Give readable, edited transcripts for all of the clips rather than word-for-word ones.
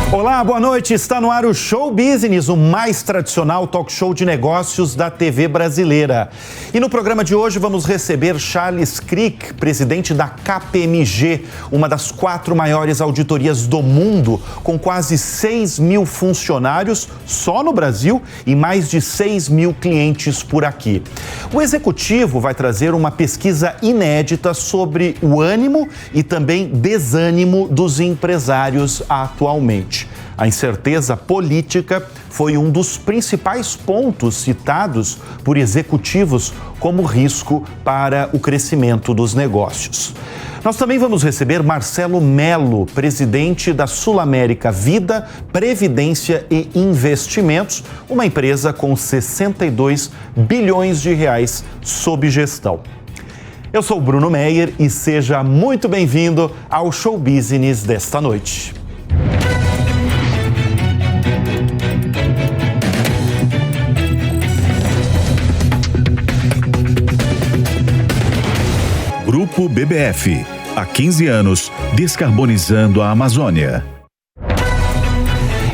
Olá, boa noite. Está no ar o Show Business, o mais tradicional talk show de negócios da TV brasileira. E no programa de hoje vamos receber Charles Crick, presidente da KPMG, uma das 4 maiores auditorias do mundo, com quase 6 mil funcionários só no Brasil e mais de 6 mil clientes por aqui. O executivo vai trazer uma pesquisa inédita sobre o ânimo e também desânimo dos empresários atualmente. A incerteza política foi um dos principais pontos citados por executivos como risco para o crescimento dos negócios. Nós também vamos receber Marcelo Mello, presidente da SulAmérica Vida, Previdência e Investimentos, uma empresa com 62 bilhões de reais sob gestão. Eu sou o Bruno Meyer e seja muito bem-vindo ao Show Business desta noite. Grupo BBF, há 15 anos, descarbonizando a Amazônia.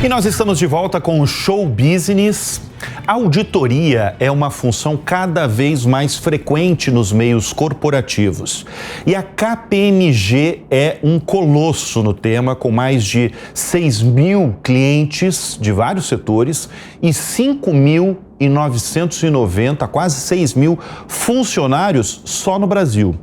E nós estamos de volta com o Show Business. A auditoria é uma função cada vez mais frequente nos meios corporativos. E a KPMG é um colosso no tema, com mais de 6 mil clientes de vários setores e 5.990, quase 6 mil funcionários só no Brasil.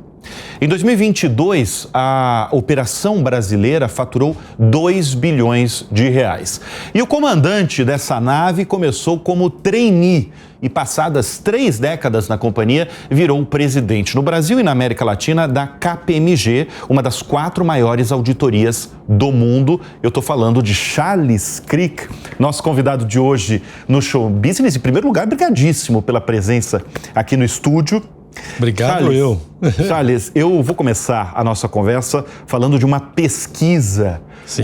Em 2022, a operação brasileira faturou 2 bilhões de reais. E o comandante dessa nave começou como trainee e, passadas 3 décadas na companhia, virou presidente no Brasil e na América Latina da KPMG, uma das 4 maiores auditorias do mundo. Eu estou falando de Charles Crick, nosso convidado de hoje no Show Business. Em primeiro lugar, brigadíssimo pela presença aqui no estúdio. Obrigado, Charles, eu vou começar a nossa conversa falando de uma pesquisa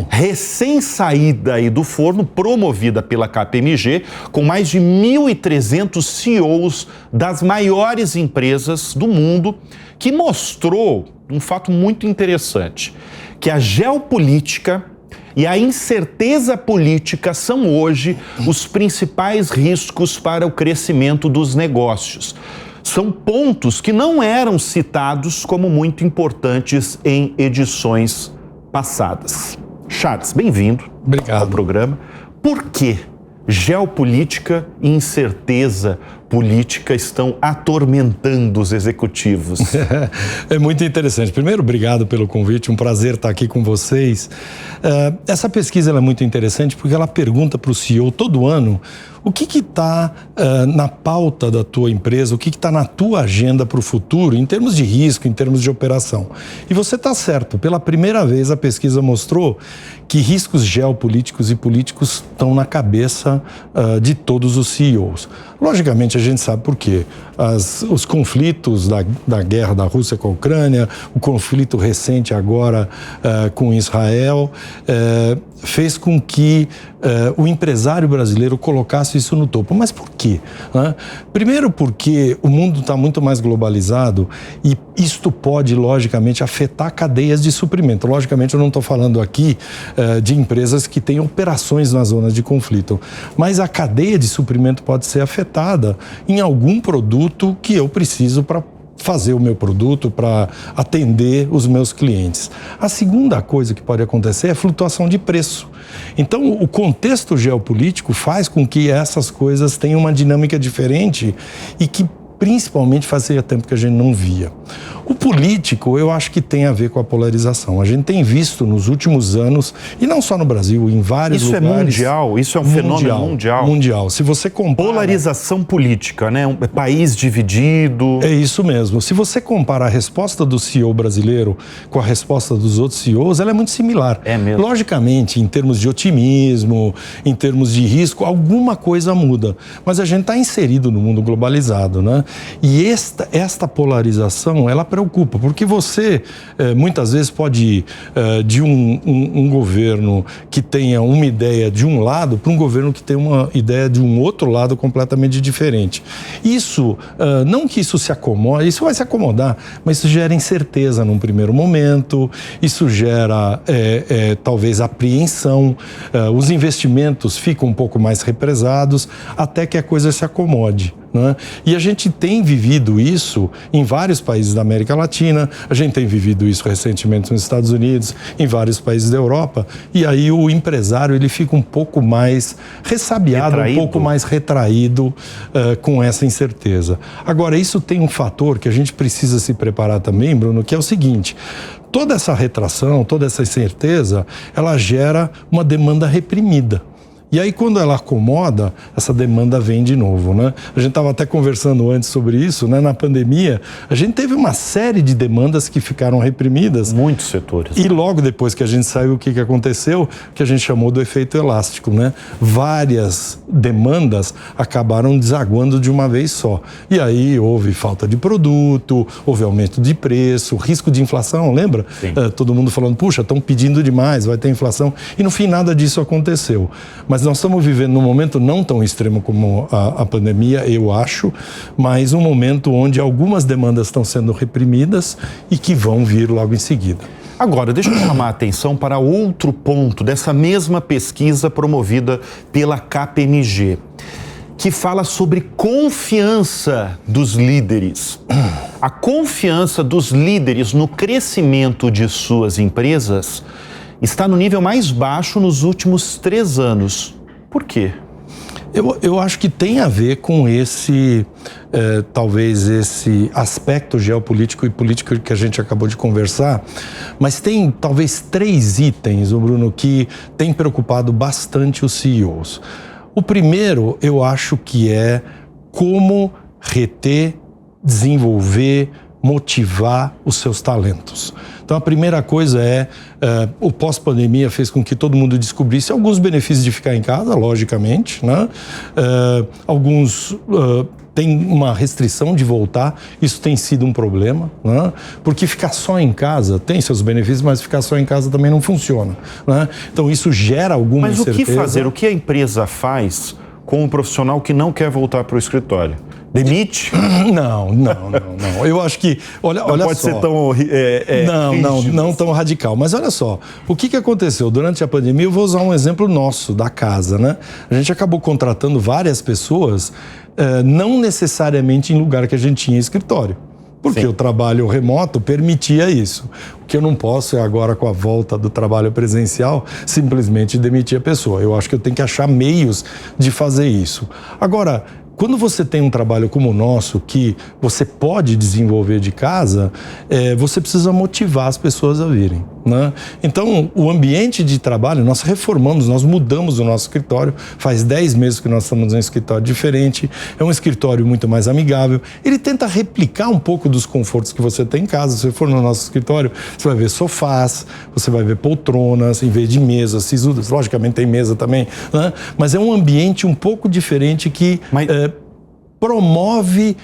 recém-saída aí do forno, promovida pela KPMG, com mais de 1.300 CEOs das maiores empresas do mundo, que mostrou um fato muito interessante, que a geopolítica e a incerteza política são hoje os principais riscos para o crescimento dos negócios. São pontos que não eram citados como muito importantes em edições passadas. Charles, bem-vindo ao programa. Por que geopolítica e incerteza política estão atormentando os executivos? É muito interessante. Primeiro, obrigado pelo convite, um prazer estar aqui com vocês. Essa pesquisa é muito interessante porque ela pergunta para o CEO todo ano o que está na pauta da tua empresa, o que está na tua agenda para o futuro, em termos de risco, em termos de operação. E você está certo, pela primeira vez a pesquisa mostrou que riscos geopolíticos e políticos estão na cabeça de todos os CEOs. Logicamente, a gente sabe por quê. Os conflitos da guerra da Rússia com a Ucrânia, o conflito recente agora com Israel, fez com que o empresário brasileiro colocasse isso no topo. Mas por quê? Primeiro porque o mundo está muito mais globalizado e isto pode, logicamente, afetar cadeias de suprimento. Logicamente, eu não estou falando aqui de empresas que têm operações nas zonas de conflito, mas a cadeia de suprimento pode ser afetada em algum produto que eu preciso para fazer o meu produto, para atender os meus clientes. A segunda coisa que pode acontecer é flutuação de preço. Então, o contexto geopolítico faz com que essas coisas tenham uma dinâmica diferente e que principalmente fazia tempo que a gente não via. O político, eu acho que tem a ver com a polarização. A gente tem visto nos últimos anos, e não só no Brasil, em vários lugares... Isso é mundial? Isso é um fenômeno mundial? Mundial. Se você compara... Polarização política, né? Um país dividido... É isso mesmo. Se você compara a resposta do CEO brasileiro com a resposta dos outros CEOs, ela é muito similar. É mesmo. Logicamente, em termos de otimismo, em termos de risco, alguma coisa muda. Mas a gente está inserido no mundo globalizado, né? E esta polarização, ela preocupa, porque você muitas vezes pode ir de um governo que tenha uma ideia de um lado para um governo que tem uma ideia de um outro lado completamente diferente. Isso, não que isso se acomode, isso vai se acomodar, mas isso gera incerteza num primeiro momento, isso gera talvez apreensão, os investimentos ficam um pouco mais represados até que a coisa se acomode. Né? E a gente tem vivido isso em vários países da América Latina, a gente tem vivido isso recentemente nos Estados Unidos, em vários países da Europa, e aí o empresário ele fica um pouco mais ressabiado, um pouco mais retraído com essa incerteza. Agora, isso tem um fator que a gente precisa se preparar também, Bruno, que é o seguinte: toda essa retração, toda essa incerteza, ela gera uma demanda reprimida. E aí, quando ela acomoda, essa demanda vem de novo, né? A gente estava até conversando antes sobre isso, né? Na pandemia, a gente teve uma série de demandas que ficaram reprimidas. Muitos setores. E logo depois que a gente saiu, o que aconteceu? Que a gente chamou do efeito elástico, né? Várias demandas acabaram desaguando de uma vez só. E aí houve falta de produto, houve aumento de preço, risco de inflação, lembra? Todo mundo falando, puxa, estão pedindo demais, vai ter inflação. E no fim nada disso aconteceu. Mas nós estamos vivendo num momento não tão extremo como a pandemia, eu acho, mas um momento onde algumas demandas estão sendo reprimidas e que vão vir logo em seguida. Agora, deixa eu chamar a atenção para outro ponto dessa mesma pesquisa promovida pela KPMG, que fala sobre confiança dos líderes. A confiança dos líderes no crescimento de suas empresas está no nível mais baixo nos últimos 3 anos. Por quê? Eu acho que tem a ver com talvez esse aspecto geopolítico e político que a gente acabou de conversar, mas tem talvez 3 itens, Bruno, que tem preocupado bastante os CEOs. O primeiro, eu acho que é como reter, desenvolver, motivar os seus talentos. Então, a primeira coisa o pós-pandemia fez com que todo mundo descobrisse alguns benefícios de ficar em casa, logicamente, né? Alguns têm uma restrição de voltar, isso tem sido um problema, né? Porque ficar só em casa tem seus benefícios, mas ficar só em casa também não funciona, né? Então, isso gera alguma incerteza. Mas o que fazer? O que a empresa faz com um profissional que não quer voltar para o escritório? Demite? Não. Eu acho que, olha só. Não pode ser tão não tão radical. Mas olha só, o que aconteceu durante a pandemia? Eu vou usar um exemplo nosso, da casa, né? A gente acabou contratando várias pessoas, não necessariamente em lugar que a gente tinha escritório. Porque o trabalho remoto permitia isso. O que eu não posso é agora, com a volta do trabalho presencial, simplesmente demitir a pessoa. Eu acho que eu tenho que achar meios de fazer isso. Agora, quando você tem um trabalho como o nosso, que você pode desenvolver de casa, você precisa motivar as pessoas a virem, né? Então, o ambiente de trabalho, nós reformamos, nós mudamos o nosso escritório, faz 10 meses que nós estamos em um escritório diferente, é um escritório muito mais amigável, ele tenta replicar um pouco dos confortos que você tem em casa. Se você for no nosso escritório, você vai ver sofás, você vai ver poltronas, em vez de mesas, sisudas, logicamente tem mesa também, né? Mas é um ambiente um pouco diferente que promove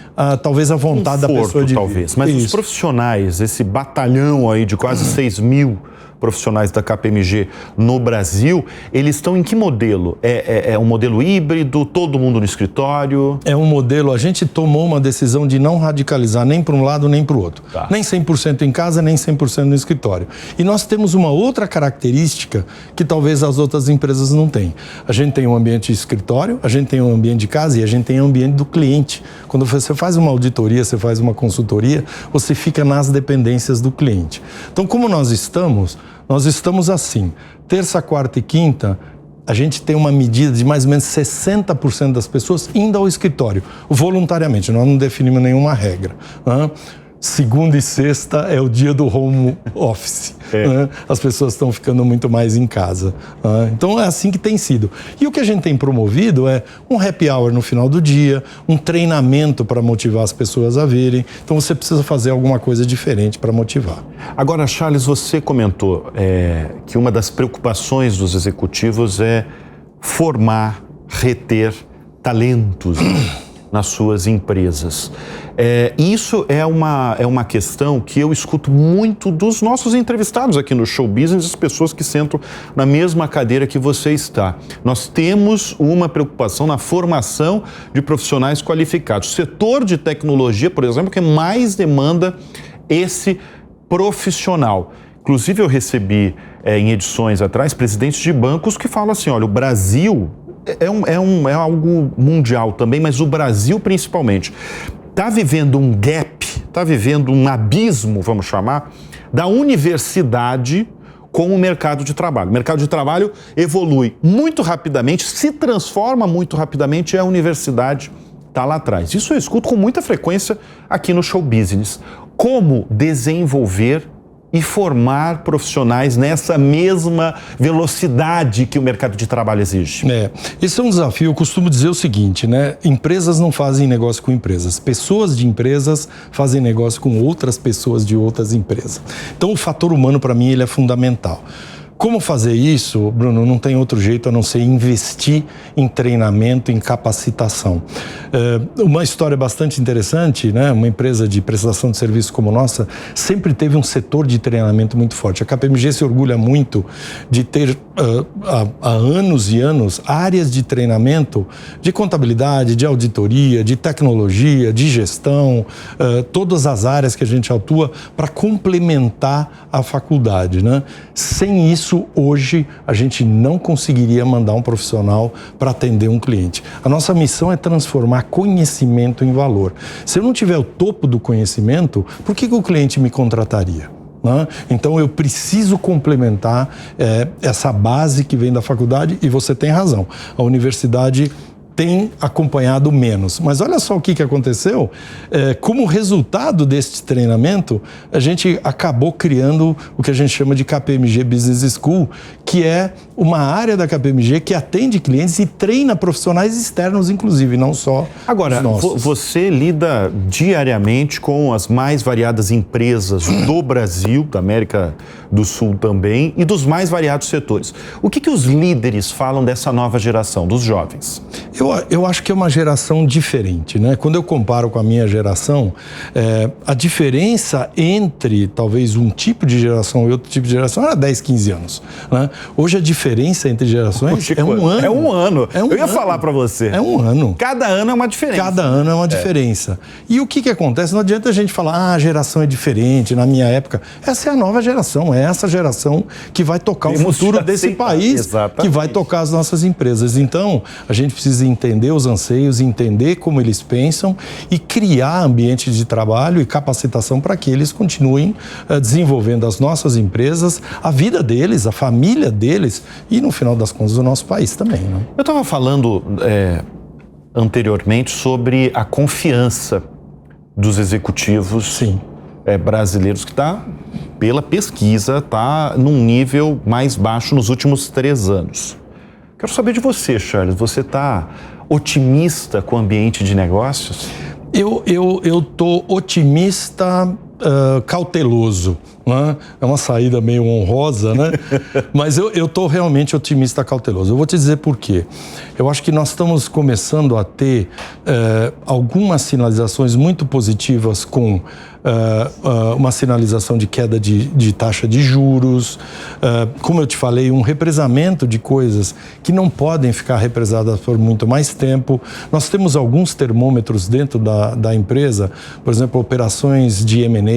talvez a vontade da pessoa de vir. Mas os profissionais, esse batalhão aí de quase 6 mil profissionais da KPMG no Brasil, eles estão em que modelo? É um modelo híbrido, todo mundo no escritório? É um modelo, a gente tomou uma decisão de não radicalizar nem para um lado nem para o outro. Tá. Nem 100% em casa, nem 100% no escritório. E nós temos uma outra característica que talvez as outras empresas não têm. A gente tem um ambiente de escritório, a gente tem um ambiente de casa e a gente tem um ambiente do cliente. Quando você faz uma auditoria, você faz uma consultoria, você fica nas dependências do cliente. Então, como nós estamos assim, terça, quarta e quinta, a gente tem uma medida de mais ou menos 60% das pessoas indo ao escritório, voluntariamente, nós não definimos nenhuma regra, né? Segunda e sexta é o dia do home office, né? As pessoas estão ficando muito mais em casa, né? Então é assim que tem sido. E o que a gente tem promovido é um happy hour no final do dia, um treinamento para motivar as pessoas a virem. Então você precisa fazer alguma coisa diferente para motivar. Agora, Charles, você comentou que uma das preocupações dos executivos é formar, reter talentos. nas suas empresas. Isso é uma questão que eu escuto muito dos nossos entrevistados aqui no Show Business, as pessoas que sentam na mesma cadeira que você está. Nós temos uma preocupação na formação de profissionais qualificados. O setor de tecnologia, por exemplo, que mais demanda esse profissional. Inclusive, eu recebi em edições atrás presidentes de bancos que falam assim, olha, o Brasil é algo mundial também, mas o Brasil principalmente está vivendo um gap, está vivendo um abismo, vamos chamar, da universidade com o mercado de trabalho. O mercado de trabalho evolui muito rapidamente, se transforma muito rapidamente e a universidade está lá atrás. Isso eu escuto com muita frequência aqui no Show Business. Como desenvolver e formar profissionais nessa mesma velocidade que o mercado de trabalho exige? Esse é um desafio. Eu costumo dizer o seguinte, né? Empresas não fazem negócio com empresas. Pessoas de empresas fazem negócio com outras pessoas de outras empresas. Então, o fator humano, para mim, ele é fundamental. Como fazer isso, Bruno? Não tem outro jeito a não ser investir em treinamento, em capacitação. Uma história bastante interessante, né? Uma empresa de prestação de serviço como nossa sempre teve um setor de treinamento muito forte. A KPMG se orgulha muito de ter há anos e anos áreas de treinamento de contabilidade, de auditoria, de tecnologia, de gestão, todas as áreas que a gente atua para complementar a faculdade, né? Sem isso, hoje, a gente não conseguiria mandar um profissional para atender um cliente. A nossa missão é transformar conhecimento em valor. Se eu não tiver o topo do conhecimento, por que o cliente me contrataria? Então, eu preciso complementar essa base que vem da faculdade e você tem razão. A universidade tem acompanhado menos. Mas olha só o que aconteceu. Como resultado desse treinamento, a gente acabou criando o que a gente chama de KPMG Business School, que é uma área da KPMG que atende clientes e treina profissionais externos, inclusive, não só Agora, os nossos. Você lida diariamente com as mais variadas empresas do Brasil, da América do Sul também, e dos mais variados setores. O que os líderes falam dessa nova geração, dos jovens? Eu acho que é uma geração diferente, né? Quando eu comparo com a minha geração, a diferença entre talvez um tipo de geração e outro tipo de geração era 10, 15 anos, né? Hoje a diferença entre gerações é um ano. É um ano. Eu ia ano. falar para você. É um ano. Cada ano é uma diferença. Cada ano é uma diferença. E o que acontece? Não adianta a gente falar, a geração é diferente, na minha época. Essa é a nova geração, é essa geração que vai tocar o futuro desse país, exatamente, que vai tocar as nossas empresas. Então, a gente precisa entender os anseios, entender como eles pensam e criar ambientes de trabalho e capacitação para que eles continuem desenvolvendo as nossas empresas, a vida deles, a família deles e, no final das contas, o nosso país também, né? Eu estava falando anteriormente sobre a confiança dos executivos brasileiros, que está, pela pesquisa, está num nível mais baixo nos últimos 3 anos. Quero saber de você, Charles. Você está otimista com o ambiente de negócios? Eu tô otimista, cauteloso, né? É uma saída meio honrosa, né? Mas eu tô realmente otimista, cauteloso. Eu vou te dizer por quê. Eu acho que nós estamos começando a ter algumas sinalizações muito positivas com uma sinalização de queda de taxa de juros, como eu te falei, um represamento de coisas que não podem ficar represadas por muito mais tempo. Nós temos alguns termômetros dentro da empresa, por exemplo, operações de M&A,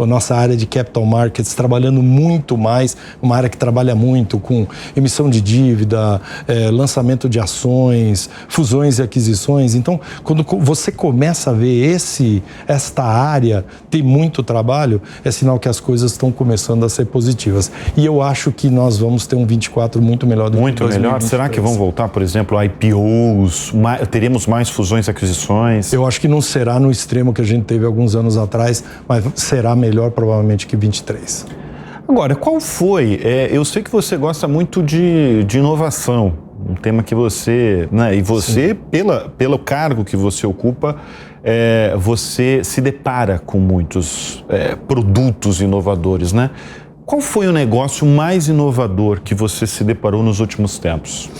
a nossa área de capital markets trabalhando muito mais, uma área que trabalha muito com emissão de dívida, lançamento de ações, fusões e aquisições. Então, quando você começa a ver esta área ter muito trabalho, é sinal que as coisas estão começando a ser positivas. E eu acho que nós vamos ter um 24 muito melhor do que 2023. Muito melhor? Será que vão voltar, por exemplo, IPOs? Teremos mais fusões e aquisições? Eu acho que não será no extremo que a gente teve alguns anos atrás, mas será melhor provavelmente que 23. Agora, qual foi? Eu sei que você gosta muito de inovação, um tema que você, né, e você, pelo cargo que você ocupa, você se depara com muitos produtos inovadores, né? Qual foi o negócio mais inovador que você se deparou nos últimos tempos?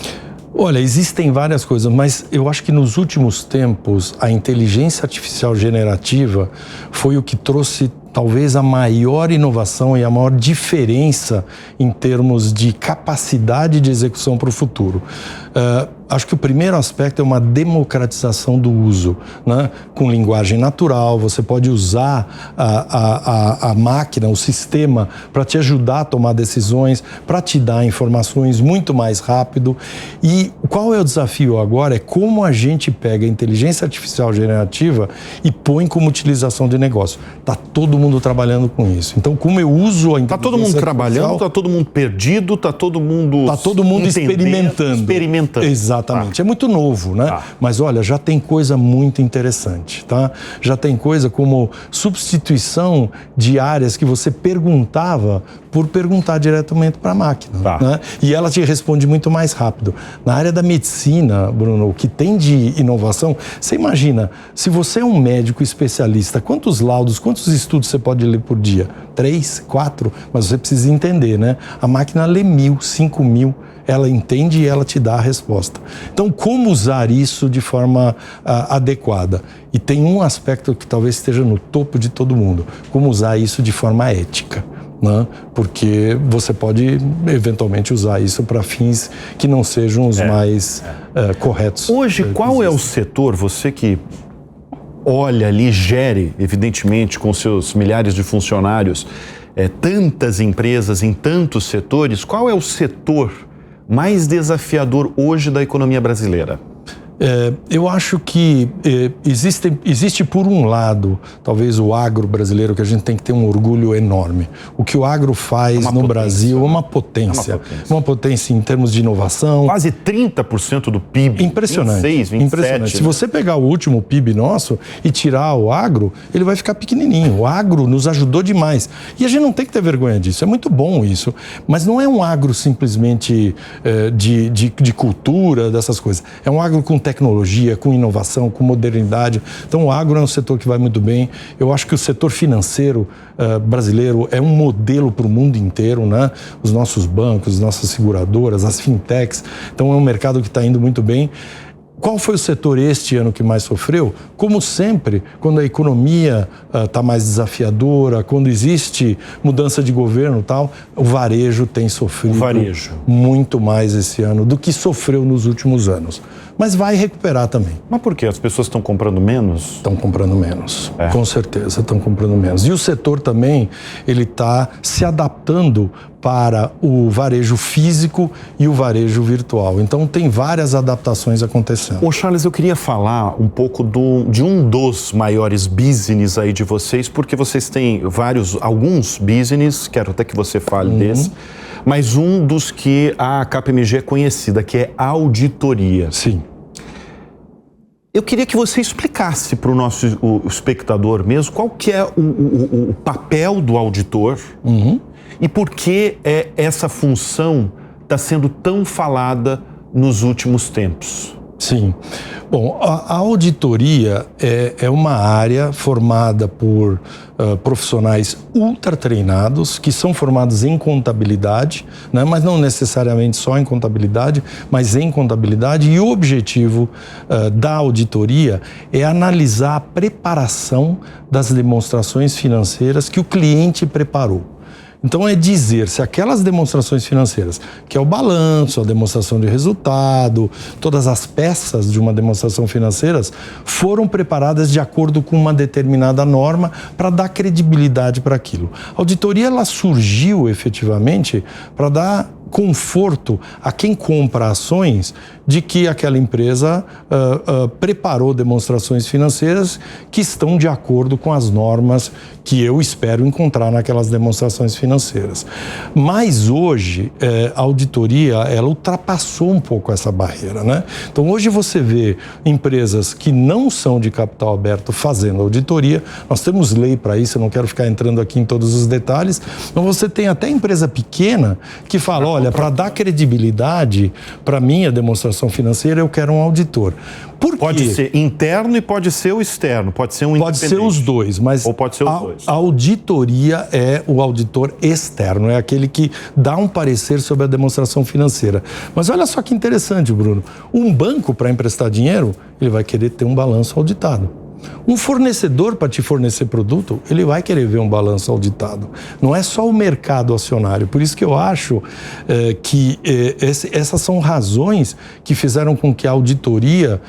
Olha, existem várias coisas, mas eu acho que nos últimos tempos a inteligência artificial generativa foi o que trouxe talvez a maior inovação e a maior diferença em termos de capacidade de execução para o futuro. Acho que o primeiro aspecto é uma democratização do uso, né? Com linguagem natural, você pode usar a máquina, o sistema, para te ajudar a tomar decisões, para te dar informações muito mais rápido. E qual é o desafio agora? É como a gente pega a inteligência artificial generativa e põe como utilização de negócio. Está todo mundo trabalhando com isso. Então, como eu uso a inteligência artificial... Está todo mundo trabalhando, está todo mundo perdido, está todo mundo experimentando. Exatamente. É muito novo, né? Mas olha, já tem coisa muito interessante, tá? Já tem coisa como substituição de áreas que você perguntava por perguntar diretamente para a máquina, né? E ela te responde muito mais rápido. Na área da medicina, Bruno, o que tem de inovação, você imagina, se você é um médico especialista, quantos laudos, quantos estudos você pode ler por dia? 3, 4? Mas você precisa entender, né? A máquina lê 1.000, 5.000, ela entende e ela te dá a resposta. Então, como usar isso de forma adequada? E tem um aspecto que talvez esteja no topo de todo mundo, como usar isso de forma ética, né? Porque você pode eventualmente usar isso para fins que não sejam os mais corretos. Hoje, qual é o setor, você que olha ali, gere, evidentemente, com seus milhares de funcionários, tantas empresas em tantos setores, qual é o setor mais desafiador hoje da economia brasileira? Eu acho que existe por um lado, talvez o agro brasileiro, que a gente tem que ter um orgulho enorme. O que o agro faz no Brasil é uma potência. Uma potência em termos de inovação. Quase 30% do PIB. Impressionante. 26, 27. Impressionante. Se você pegar o último PIB nosso e tirar o agro, ele vai ficar pequenininho. O agro nos ajudou demais. E a gente não tem que ter vergonha disso. É muito bom isso. Mas não é um agro simplesmente de cultura, dessas coisas. É um agro com tecnologia, com inovação, com modernidade. Então o agro é um setor que vai muito bem. Eu acho que o setor financeiro brasileiro é um modelo para o mundo inteiro, né? Os nossos bancos, as nossas seguradoras, as fintechs. Então é um mercado que está indo muito bem. Qual foi o setor este ano que mais sofreu? Como sempre, quando a economia está mais desafiadora, quando existe mudança de governo e tal, o varejo tem sofrido muito mais esse ano do que sofreu nos últimos anos. Mas vai recuperar também. Mas por quê? As pessoas estão comprando menos? Estão comprando menos, com certeza, estão comprando menos. E o setor também, ele está se adaptando para o varejo físico e o varejo virtual. Então, tem várias adaptações acontecendo. Ô Charles, eu queria falar um pouco de um dos maiores business aí de vocês, porque vocês têm alguns business, quero até que você fale desse, mas um dos que a KPMG é conhecida, que é auditoria. Sim. Eu queria que você explicasse para o nosso espectador mesmo qual que é o papel do auditor e por que essa função está sendo tão falada nos últimos tempos. Sim. Bom, a auditoria é uma área formada por profissionais ultra treinados, que são formados em contabilidade, né? Mas não necessariamente só em contabilidade, mas em contabilidade. E o objetivo da auditoria é analisar a preparação das demonstrações financeiras que o cliente preparou. Então, é dizer se aquelas demonstrações financeiras, que é o balanço, a demonstração de resultado, todas as peças de uma demonstração financeira, foram preparadas de acordo com uma determinada norma para dar credibilidade para aquilo. A auditoria, ela surgiu efetivamente para dar conforto a quem compra ações de que aquela empresa preparou demonstrações financeiras que estão de acordo com as normas que eu espero encontrar naquelas demonstrações financeiras. Mas hoje, a auditoria, ela ultrapassou um pouco essa barreira, né? Então, hoje você vê empresas que não são de capital aberto fazendo auditoria. Nós temos lei para isso, eu não quero ficar entrando aqui em todos os detalhes, mas você tem até empresa pequena que fala, olha, olha, para dar credibilidade, para mim, a demonstração financeira, eu quero um auditor. Por quê? Pode ser interno e pode ser o externo, pode ser um independente. Pode ser os dois, mas ou pode ser os dois. A auditoria é o auditor externo, é aquele que dá um parecer sobre a demonstração financeira. Mas olha só que interessante, Bruno. Um banco, para emprestar dinheiro, ele vai querer ter um balanço auditado. Um fornecedor, para te fornecer produto, ele vai querer ver um balanço auditado. Não é só o mercado acionário. Por isso que eu acho que essas são razões que fizeram com que a auditoria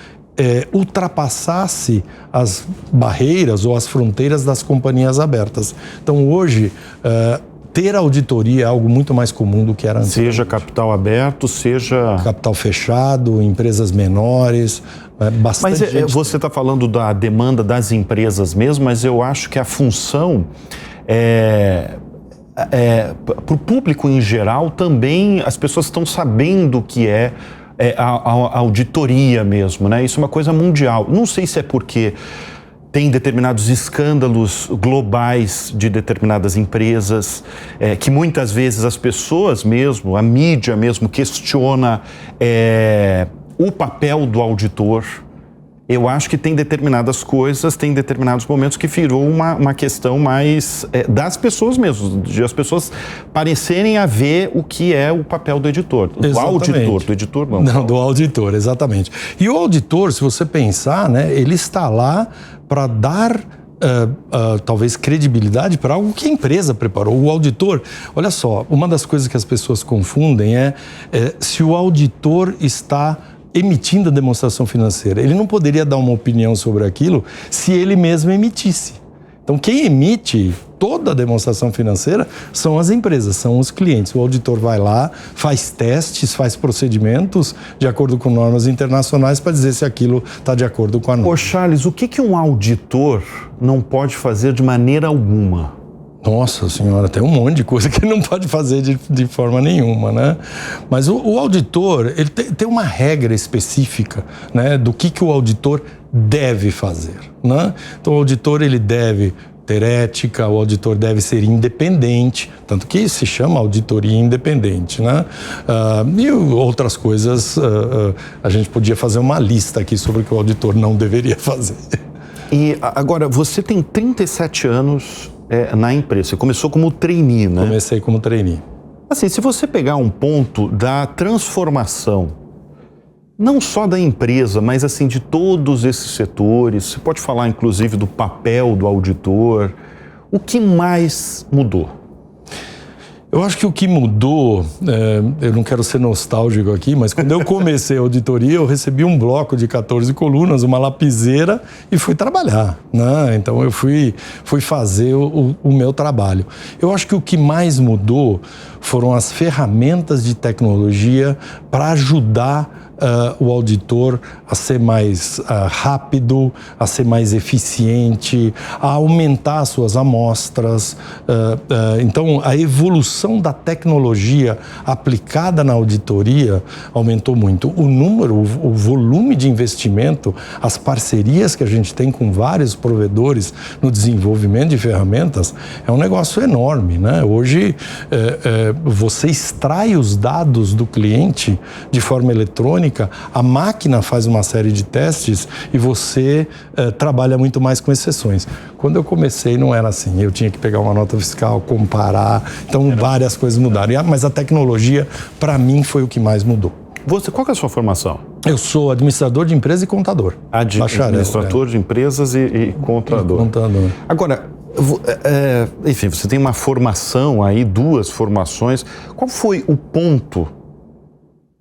ultrapassasse as barreiras ou as fronteiras das companhias abertas. Então, hoje, ter auditoria é algo muito mais comum do que era antes. Seja capital aberto, seja... Capital fechado, empresas menores, bastante gente... Mas você está falando da demanda das empresas mesmo, mas eu acho que a função para o público em geral também, as pessoas estão sabendo o que é a auditoria mesmo, né? Isso é uma coisa mundial. Não sei se é porque tem determinados escândalos globais de determinadas empresas, que muitas vezes as pessoas mesmo, a mídia mesmo, questiona o papel do auditor. Eu acho que tem determinadas coisas, tem determinados momentos que virou uma questão mais das pessoas mesmo, de as pessoas parecerem a ver o que é o papel do editor, do auditor, do editor não. Não, do auditor, exatamente. E o auditor, se você pensar, né, ele está lá para dar talvez credibilidade para algo que a empresa preparou. O auditor, olha só, uma das coisas que as pessoas confundem é se o auditor está emitindo a demonstração financeira. Ele não poderia dar uma opinião sobre aquilo se ele mesmo emitisse. Então, quem emite toda a demonstração financeira são as empresas, são os clientes. O auditor vai lá, faz testes, faz procedimentos de acordo com normas internacionais para dizer se aquilo está de acordo com a norma. Ô Charles, o que um auditor não pode fazer de maneira alguma? Nossa senhora, tem um monte de coisa que ele não pode fazer de forma nenhuma, né? Mas o auditor, ele tem uma regra específica, né, do que o auditor deve fazer, né? Então o auditor, ele deve ter ética, o auditor deve ser independente, tanto que se chama auditoria independente, né? E outras coisas, a gente podia fazer uma lista aqui sobre o que o auditor não deveria fazer. E agora, você tem 37 anos na empresa, você começou como trainee, né? Comecei como trainee. Assim, se você pegar um ponto da transformação, não só da empresa, mas assim de todos esses setores, você pode falar inclusive do papel do auditor, o que mais mudou? Eu acho que o que mudou, eu não quero ser nostálgico aqui, mas quando eu comecei a auditoria, eu recebi um bloco de 14 colunas, uma lapiseira e fui trabalhar, né? Então eu fui fazer o meu trabalho. Eu acho que o que mais mudou foram as ferramentas de tecnologia para ajudar o auditor a ser mais rápido, a ser mais eficiente, a aumentar as suas amostras. Então, a evolução da tecnologia aplicada na auditoria aumentou muito. O número, o volume de investimento, as parcerias que a gente tem com vários provedores no desenvolvimento de ferramentas é um negócio enorme, né? Hoje, você extrai os dados do cliente de forma eletrônica, a máquina faz uma série de testes e você trabalha muito mais com exceções. Quando eu comecei não era assim, eu tinha que pegar uma nota fiscal, comparar, então várias coisas mudaram. Mas a tecnologia, para mim, foi o que mais mudou. Qual que é a sua formação? Eu sou administrador de empresa e contador. Administrador de empresas e contador. Contador. Agora, enfim, você tem uma formação aí, 2 formações. Qual foi o ponto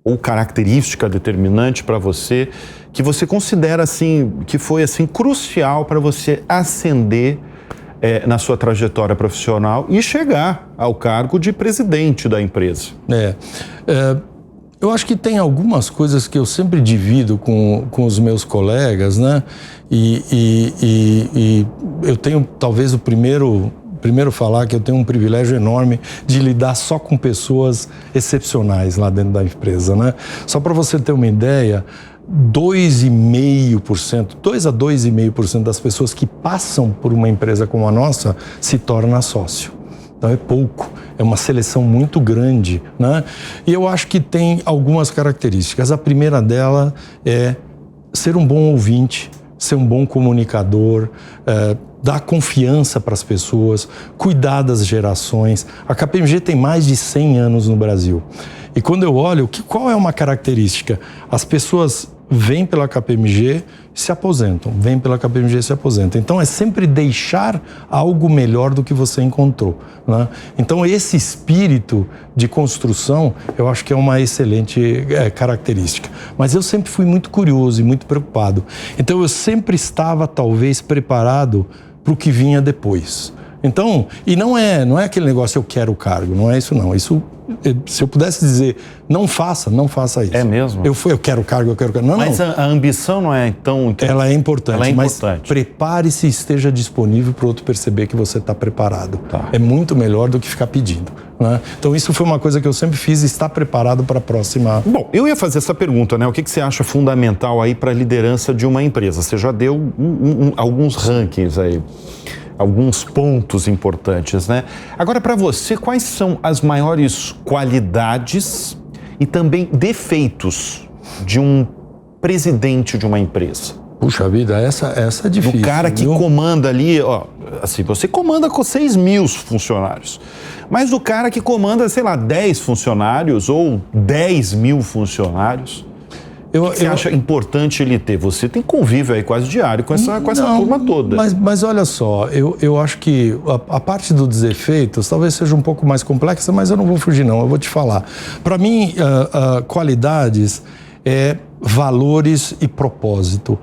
ou característica determinante para você que você considera assim, que foi assim crucial para você ascender na sua trajetória profissional e chegar ao cargo de presidente da empresa? Eu acho que tem algumas coisas que eu sempre divido com os meus colegas, né? E eu tenho talvez o primeiro falar que eu tenho um privilégio enorme de lidar só com pessoas excepcionais lá dentro da empresa, né? Só para você ter uma ideia, 2,5%, 2 a 2,5% das pessoas que passam por uma empresa como a nossa se torna sócio. Então é pouco, é uma seleção muito grande, né? E eu acho que tem algumas características. A primeira dela é ser um bom ouvinte, ser um bom comunicador, dar confiança para as pessoas, cuidar das gerações. A KPMG tem mais de 100 anos no Brasil. E quando eu olho, qual é uma característica? As pessoas vêm pela KPMG e se aposentam, vêm pela KPMG e se aposentam. Então é sempre deixar algo melhor do que você encontrou, né? Então esse espírito de construção, eu acho que é uma excelente característica. Mas eu sempre fui muito curioso e muito preocupado. Então eu sempre estava talvez preparado para o que vinha depois. Então, e não é aquele negócio eu quero o cargo, não é isso não. Isso, se eu pudesse dizer, não faça isso. É mesmo? Eu quero o cargo, eu quero o cargo. Não, mas não. A ambição não é tão... Ela é importante, Ela é mas importante. Prepare-se e esteja disponível para o outro perceber que você está preparado. Tá. É muito melhor do que ficar pedindo, né? Então isso foi uma coisa que eu sempre fiz, estar preparado para a próxima... Bom, eu ia fazer essa pergunta, né? O que você acha fundamental aí para a liderança de uma empresa? Você já deu alguns rankings aí, alguns pontos importantes, né? Agora, para você, quais são as maiores qualidades e também defeitos de um presidente de uma empresa? Puxa vida, essa é difícil. Do cara que comanda ali, ó, assim, você comanda com 6 mil funcionários, mas o cara que comanda, sei lá, 10 funcionários ou 10 mil funcionários... O que você acha importante ele ter? Você tem convívio aí quase diário com essa turma toda. Mas olha só, eu acho que a parte dos defeitos talvez seja um pouco mais complexa, mas eu não vou fugir não, eu vou te falar. Para mim, qualidades é valores e propósito.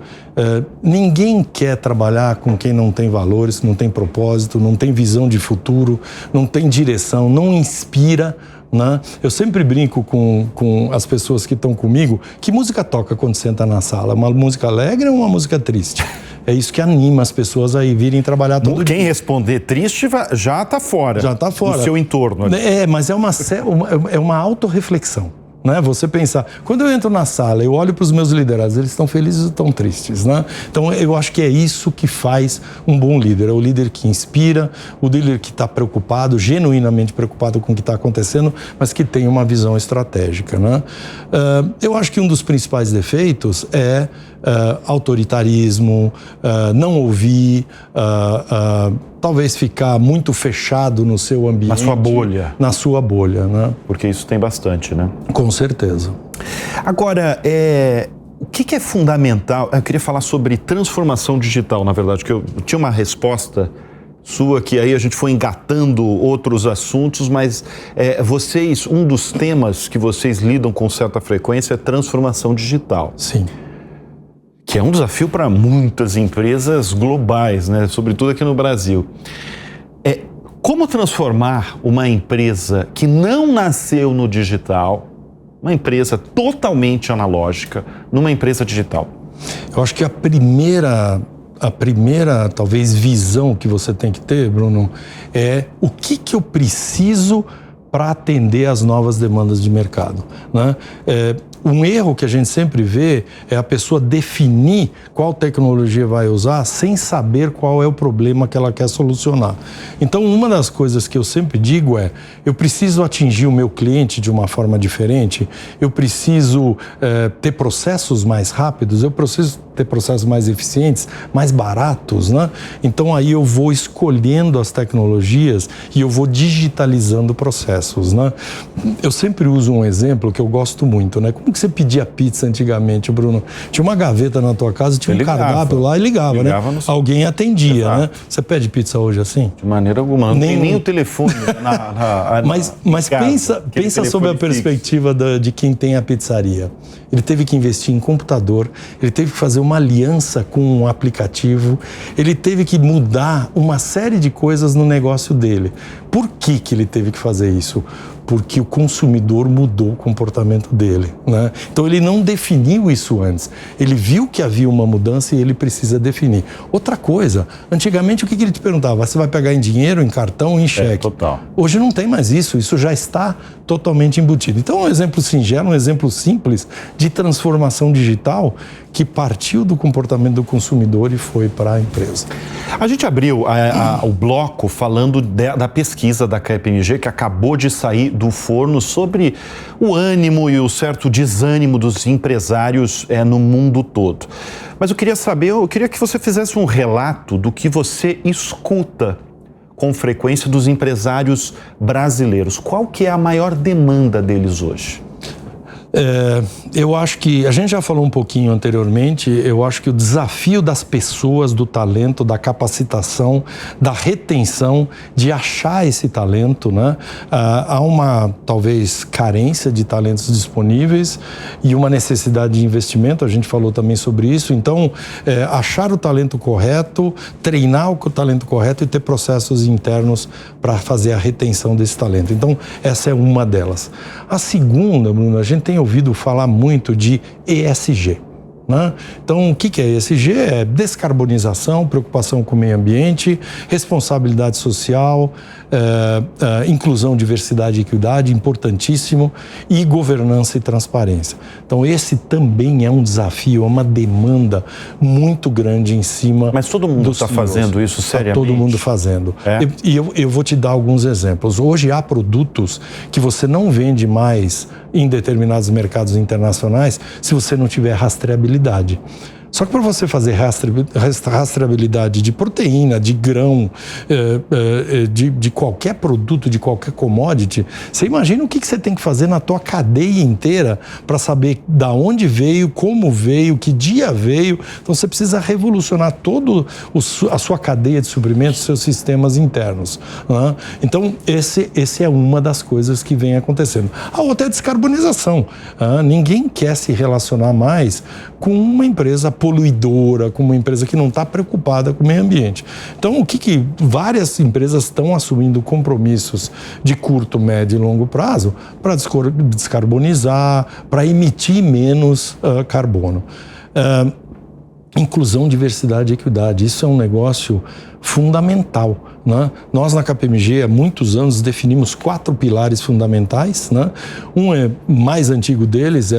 Ninguém quer trabalhar com quem não tem valores, não tem propósito, não tem visão de futuro, não tem direção, não inspira, né? Eu sempre brinco com as pessoas que estão comigo, que música toca quando senta na sala? Uma música alegre ou uma música triste? É isso que anima as pessoas a virem trabalhar todo dia. Quem responder triste já está fora. Já está fora. Do seu entorno. Mas é uma autorreflexão. Né? Você pensar, quando eu entro na sala, eu olho para os meus liderados, eles estão felizes ou estão tristes, né? Então eu acho que é isso que faz um bom líder, é o líder que inspira, o líder que está preocupado, genuinamente preocupado com o que está acontecendo, mas que tem uma visão estratégica, né? Eu acho que um dos principais defeitos é autoritarismo, não ouvir, talvez ficar muito fechado no seu ambiente. Na sua bolha. Na sua bolha, né? Porque isso tem bastante, né? Com certeza. Agora, o que é fundamental? Eu queria falar sobre transformação digital, na verdade, que eu tinha uma resposta sua que aí a gente foi engatando outros assuntos, mas um dos temas que vocês lidam com certa frequência é transformação digital. Sim. Que é um desafio para muitas empresas globais, né? Sobretudo aqui no Brasil. Como transformar uma empresa que não nasceu no digital, uma empresa totalmente analógica, numa empresa digital? Eu acho que a primeira talvez visão que você tem que ter, Bruno, é o que eu preciso para atender às novas demandas de mercado, né? Um erro que a gente sempre vê é a pessoa definir qual tecnologia vai usar sem saber qual é o problema que ela quer solucionar. Então, uma das coisas que eu sempre digo é, eu preciso atingir o meu cliente de uma forma diferente, eu preciso ter processos mais rápidos, eu preciso ter processos mais eficientes, mais baratos, né? Então, aí eu vou escolhendo as tecnologias e eu vou digitalizando processos, né? Eu sempre uso um exemplo que eu gosto muito, né? Como que você pedia pizza antigamente, Bruno? Tinha uma gaveta na tua casa, tinha um cardápio lá e ligava, né? Alguém atendia, exato, né? Você pede pizza hoje assim? De maneira alguma. Não tem nem o telefone Mas pensa sobre a perspectiva de quem tem a pizzaria. Ele teve que investir em computador, ele teve que fazer uma aliança com um aplicativo, ele teve que mudar uma série de coisas no negócio dele. Por que ele teve que fazer isso? Porque o consumidor mudou o comportamento dele, né? Então ele não definiu isso antes. Ele viu que havia uma mudança e ele precisa definir. Outra coisa, antigamente o que ele te perguntava? Você vai pegar em dinheiro, em cartão, em cheque? Total. Hoje não tem mais isso já está totalmente embutido. Então um exemplo singelo, um exemplo simples de transformação digital que partiu do comportamento do consumidor e foi para a empresa. A gente abriu o bloco falando da pesquisa da KPMG, que acabou de sair do forno, sobre o ânimo e o certo desânimo dos empresários no mundo todo. Mas eu queria que você fizesse um relato do que você escuta com frequência dos empresários brasileiros. Qual que é a maior demanda deles hoje? Eu acho que, a gente já falou um pouquinho anteriormente, eu acho que o desafio das pessoas, do talento, da capacitação, da retenção, de achar esse talento, né? Há uma, talvez, carência de talentos disponíveis e uma necessidade de investimento, a gente falou também sobre isso. Então, achar o talento correto, treinar o talento correto e ter processos internos para fazer a retenção desse talento. Então, essa é uma delas. A segunda, Bruno, a gente tem ouvido falar muito de ESG. Né? Então, o que é ESG? É descarbonização, preocupação com o meio ambiente, responsabilidade social, inclusão, diversidade e equidade, importantíssimo, e governança e transparência. Então, esse também é um desafio, é uma demanda muito grande em cima. Mas todo mundo está fazendo isso seriamente? Todo mundo fazendo. E eu vou te dar alguns exemplos. Hoje há produtos que você não vende mais em determinados mercados internacionais se você não tiver rastreabilidade. Só que para você fazer rastreabilidade de proteína, de grão, de qualquer produto, de qualquer commodity, você imagina o que você tem que fazer na tua cadeia inteira para saber da onde veio, como veio, que dia veio. Então você precisa revolucionar toda a sua cadeia de suprimentos, seus sistemas internos. Né? Então esse é uma das coisas que vem acontecendo. A outra é a descarbonização. Ninguém quer se relacionar mais com uma empresa poluidora, com uma empresa que não está preocupada com o meio ambiente. Então, o que várias empresas estão assumindo compromissos de curto, médio e longo prazo para descarbonizar, para emitir menos carbono. Inclusão, diversidade e equidade, isso é um negócio fundamental. Né? Nós, na KPMG, há muitos anos, definimos 4 pilares fundamentais. Né? Mais antigo deles é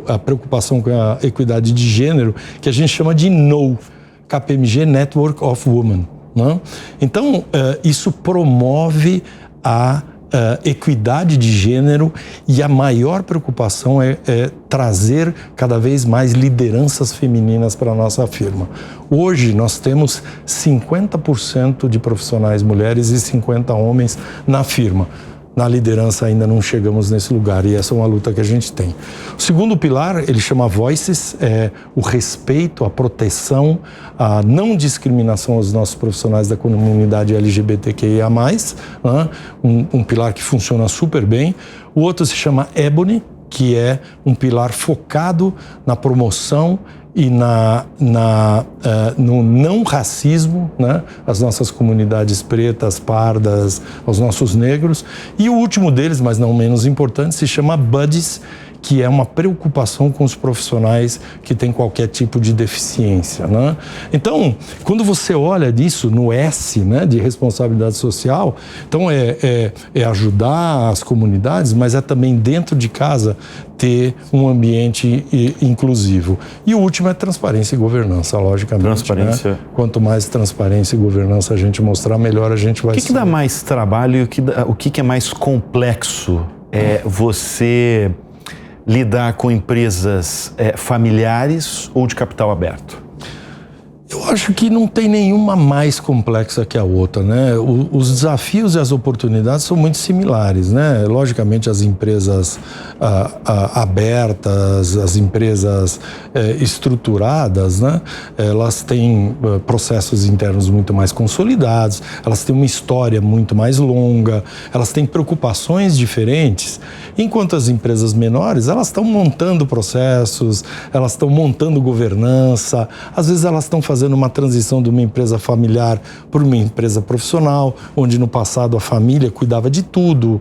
a preocupação com a equidade de gênero, que a gente chama de KNOW, KPMG Network of Women. Né? Então, isso promove a equidade de gênero, e a maior preocupação é trazer cada vez mais lideranças femininas para a nossa firma. Hoje nós temos 50% de profissionais mulheres e 50% homens na firma. Na liderança ainda não chegamos nesse lugar, e essa é uma luta que a gente tem. O segundo pilar, ele chama Voices, é o respeito, a proteção, a não discriminação aos nossos profissionais da comunidade LGBTQIA+, né? Um pilar que funciona super bem. O outro se chama Ebony, que é um pilar focado na promoção e no não racismo, né? As nossas comunidades pretas, pardas, aos nossos negros. E o último deles, mas não menos importante, se chama Buddies, que é uma preocupação com os profissionais que têm qualquer tipo de deficiência. Né? Então, quando você olha nisso no S, né, de responsabilidade social, então é ajudar as comunidades, mas é também dentro de casa ter um ambiente inclusivo. E o último é transparência e governança, logicamente. Transparência. Né? Quanto mais transparência e governança a gente mostrar, melhor a gente vai ser. O que dá mais trabalho e o que é mais complexo? É você lidar com empresas familiares ou de capital aberto? Eu acho que não tem nenhuma mais complexa que a outra, né? Os desafios e as oportunidades são muito similares, né? Logicamente, as empresas abertas, as empresas estruturadas, né? Elas têm processos internos muito mais consolidados, elas têm uma história muito mais longa, elas têm preocupações diferentes, enquanto as empresas menores, elas estão montando processos, elas estão montando governança, às vezes elas estão fazendo fazendo uma transição de uma empresa familiar para uma empresa profissional, onde no passado a família cuidava de tudo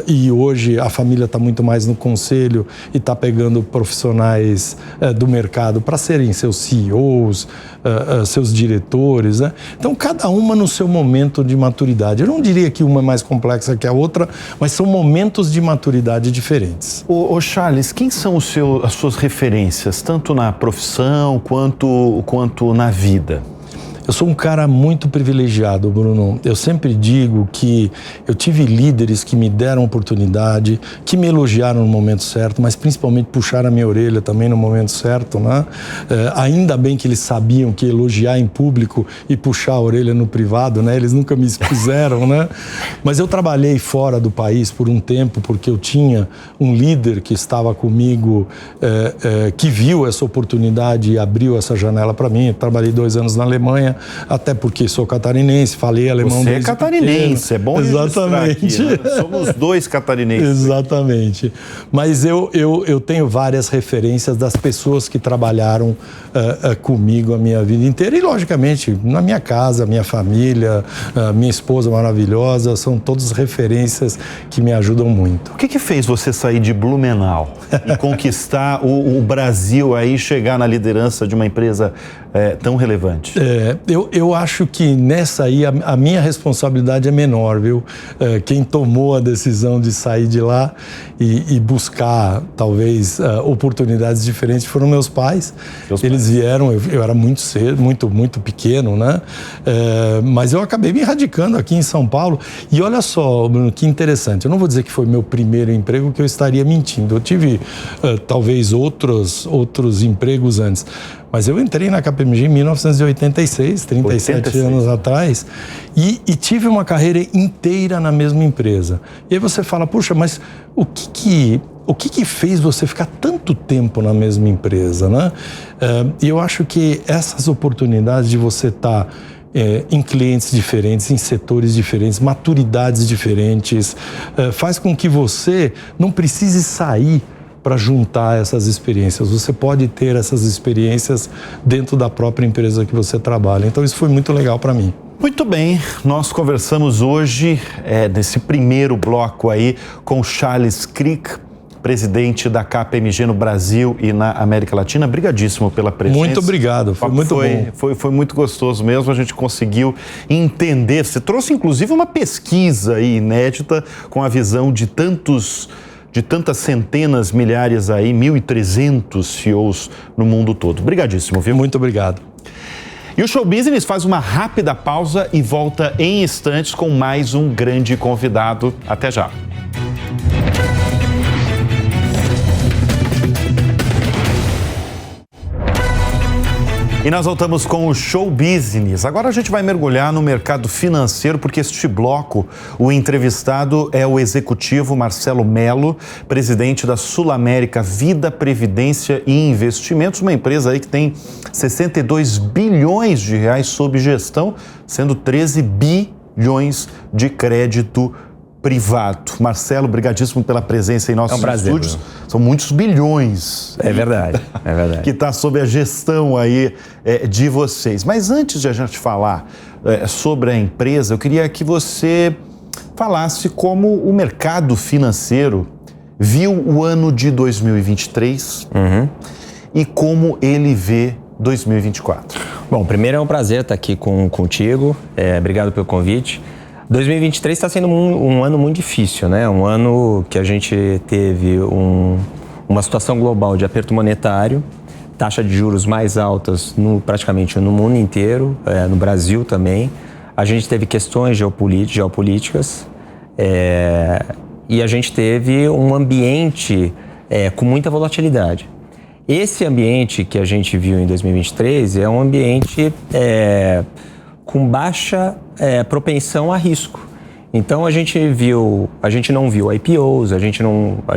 e hoje a família está muito mais no conselho e está pegando profissionais do mercado para serem seus CEOs, seus diretores, né? Então, cada uma no seu momento de maturidade. Eu não diria que uma é mais complexa que a outra, mas são momentos de maturidade diferentes. Ô Charles, quem são as suas referências, tanto na profissão quanto na vida? Eu sou um cara muito privilegiado, Bruno. Eu sempre digo que eu tive líderes que me deram oportunidade, que me elogiaram no momento certo, mas principalmente puxaram a minha orelha também no momento certo, né? Ainda bem que eles sabiam que elogiar em público e puxar a orelha no privado, né? Eles nunca me expuseram, né? Mas eu trabalhei fora do país por um tempo, porque eu tinha um líder que estava comigo, que viu essa oportunidade e abriu essa janela para mim. Eu trabalhei 2 anos na Alemanha, até porque sou catarinense, falei alemão desde Você é catarinense, pequeno. é bom Exatamente. Aqui, né? Somos 2 catarinenses. Exatamente. Mas eu tenho várias referências das pessoas que trabalharam comigo a minha vida inteira e, logicamente, na minha casa, minha família, minha esposa maravilhosa, são todas referências que me ajudam muito. O que fez você sair de Blumenau e conquistar o Brasil aí, chegar na liderança de uma empresa tão relevante? Eu acho que nessa aí a minha responsabilidade é menor, viu? Quem tomou a decisão de sair de lá e buscar, talvez, oportunidades diferentes foram meus pais. Eles vieram, eu era muito cedo, muito pequeno, né? Mas eu acabei me radicando aqui em São Paulo. E olha só, Bruno, que interessante. Eu não vou dizer que foi meu primeiro emprego, que eu estaria mentindo. Eu tive, talvez, outros empregos antes. Mas eu entrei na KPMG em 1986, 37 anos atrás, e tive uma carreira inteira na mesma empresa. E aí você fala, puxa, mas o que fez você ficar tanto tempo na mesma empresa, né? E eu acho que essas oportunidades de você estar em clientes diferentes, em setores diferentes, maturidades diferentes, faz com que você não precise sair para juntar essas experiências. Você pode ter essas experiências dentro da própria empresa que você trabalha. Então, isso foi muito legal para mim. Muito bem, nós conversamos hoje, nesse primeiro bloco aí, com Charles Crick, presidente da KPMG no Brasil e na América Latina. Obrigadíssimo pela presença. Muito obrigado, foi muito bom. Foi muito gostoso mesmo, a gente conseguiu entender. Você trouxe, inclusive, uma pesquisa aí inédita com a visão de tantas centenas, milhares aí, 1.300 CEOs no mundo todo. Obrigadíssimo, viu? Muito obrigado. E o Show Business faz uma rápida pausa e volta em instantes com mais um grande convidado. Até já. E nós voltamos com o Show Business. Agora a gente vai mergulhar no mercado financeiro, porque este bloco, o entrevistado é o executivo Marcelo Mello, presidente da Sul América Vida, Previdência e Investimentos, uma empresa aí que tem 62 bilhões de reais sob gestão, sendo 13 bilhões de crédito privado. Marcelo, brigadíssimo pela presença em nossos estúdios. São muitos bilhões. É verdade, é verdade. Que está sob a gestão aí de vocês. Mas antes de a gente falar sobre a empresa, eu queria que você falasse como o mercado financeiro viu o ano de 2023 e como ele vê 2024. Bom, primeiro é um prazer estar aqui contigo. Obrigado pelo convite. 2023 está sendo um ano muito difícil, né? Um ano que a gente teve uma situação global de aperto monetário, taxa de juros mais altas praticamente no mundo inteiro, no Brasil também. A gente teve questões geopolíticas e a gente teve um ambiente com muita volatilidade. Esse ambiente que a gente viu em 2023 é um ambiente com baixa propensão a risco. Então a gente não viu IPOs, a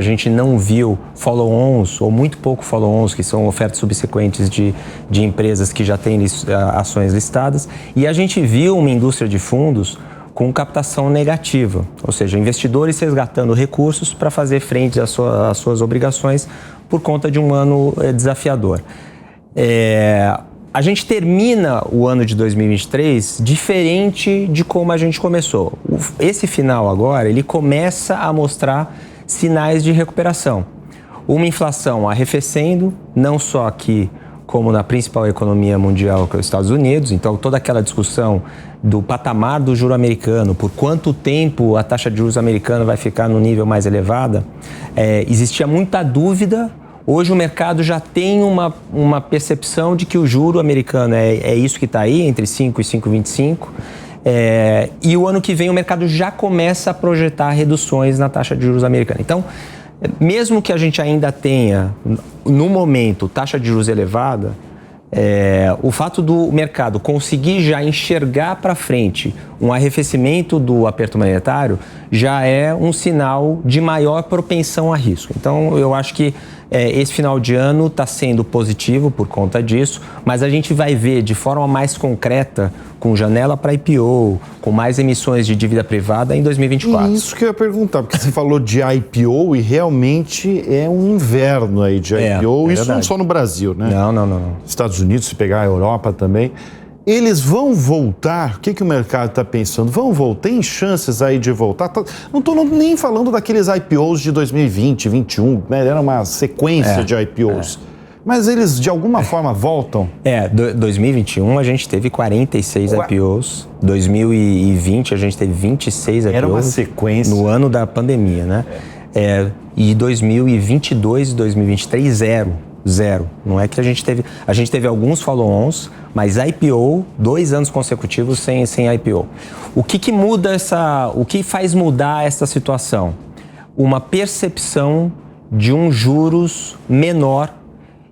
gente não viu follow-ons ou muito pouco follow-ons, que são ofertas subsequentes de empresas que já têm ações listadas, e a gente viu uma indústria de fundos com captação negativa, ou seja, investidores resgatando recursos para fazer frente às suas obrigações por conta de um ano desafiador. a gente termina o ano de 2023 diferente de como a gente começou. Esse final agora, ele começa a mostrar sinais de recuperação. Uma inflação arrefecendo, não só aqui, como na principal economia mundial, que é os Estados Unidos. Então, toda aquela discussão do patamar do juro americano, por quanto tempo a taxa de juros americana vai ficar no nível mais elevado, existia muita dúvida. Hoje o mercado já tem uma percepção de que o juro americano é isso que está aí, entre 5 e 5,25. E o ano que vem o mercado já começa a projetar reduções na taxa de juros americana. Então, mesmo que a gente ainda tenha, no momento, taxa de juros elevada, o fato do mercado conseguir já enxergar para frente um arrefecimento do aperto monetário já é um sinal de maior propensão a risco. Então, eu acho que esse final de ano está sendo positivo por conta disso, mas a gente vai ver de forma mais concreta, com janela para IPO, com mais emissões de dívida privada em 2024. Isso que eu ia perguntar, porque você falou de IPO e realmente é um inverno aí de IPO, isso não só no Brasil, né? Não. Estados Unidos, se pegar a Europa também. Eles vão voltar? O que o mercado está pensando? Vão voltar? Tem chances aí de voltar? Não estou nem falando daqueles IPOs de 2020, 2021, né? Era uma sequência de IPOs. Mas eles, de alguma forma, voltam? 2021 a gente teve 46 IPOs. 2020 a gente teve 26 IPOs. Era uma sequência. No ano da pandemia, né? E 2022 e 2023, zero. Não é que a gente teve alguns follow-ons, mas IPO, 2 anos consecutivos sem IPO. O que muda o que faz mudar essa situação? Uma percepção de um juros menor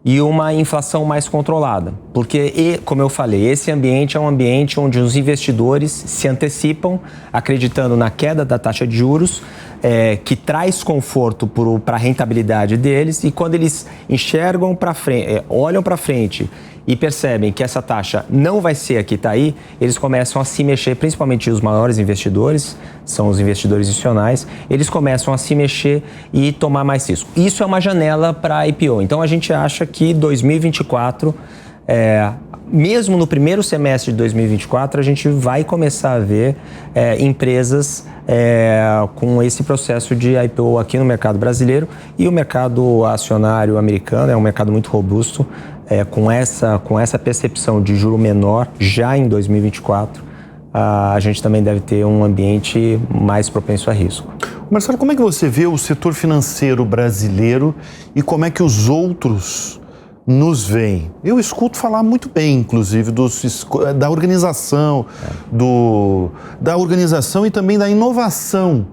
e uma inflação mais controlada. Porque, como eu falei, esse ambiente é um ambiente onde os investidores se antecipam, acreditando na queda da taxa de juros, que traz conforto para a rentabilidade deles, e quando eles enxergam para frente, olham para frente e percebem que essa taxa não vai ser a que está aí, eles começam a se mexer, principalmente os maiores investidores, são os investidores institucionais, eles começam a se mexer e tomar mais risco. Isso é uma janela para IPO. Então, a gente acha que 2024, mesmo no primeiro semestre de 2024, a gente vai começar a ver empresas com esse processo de IPO aqui no mercado brasileiro, e o mercado acionário americano é um mercado muito robusto, com essa percepção de juro menor já em 2024, a gente também deve ter um ambiente mais propenso a risco. Marcelo, como é que você vê o setor financeiro brasileiro e como é que os outros nos veem? Eu escuto falar muito bem, inclusive, da organização, da organização e também da inovação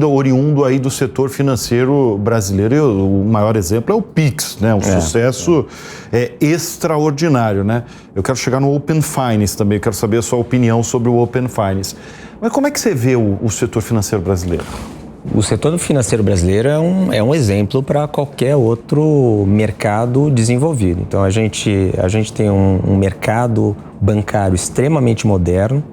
oriundo aí do setor financeiro brasileiro. E o maior exemplo é o Pix, né? Um sucesso extraordinário, né? Eu quero chegar no Open Finance também, eu quero saber a sua opinião sobre o Open Finance. Mas como é que você vê o setor financeiro brasileiro? O setor financeiro brasileiro é um exemplo para qualquer outro mercado desenvolvido. Então, a gente tem um mercado bancário extremamente moderno,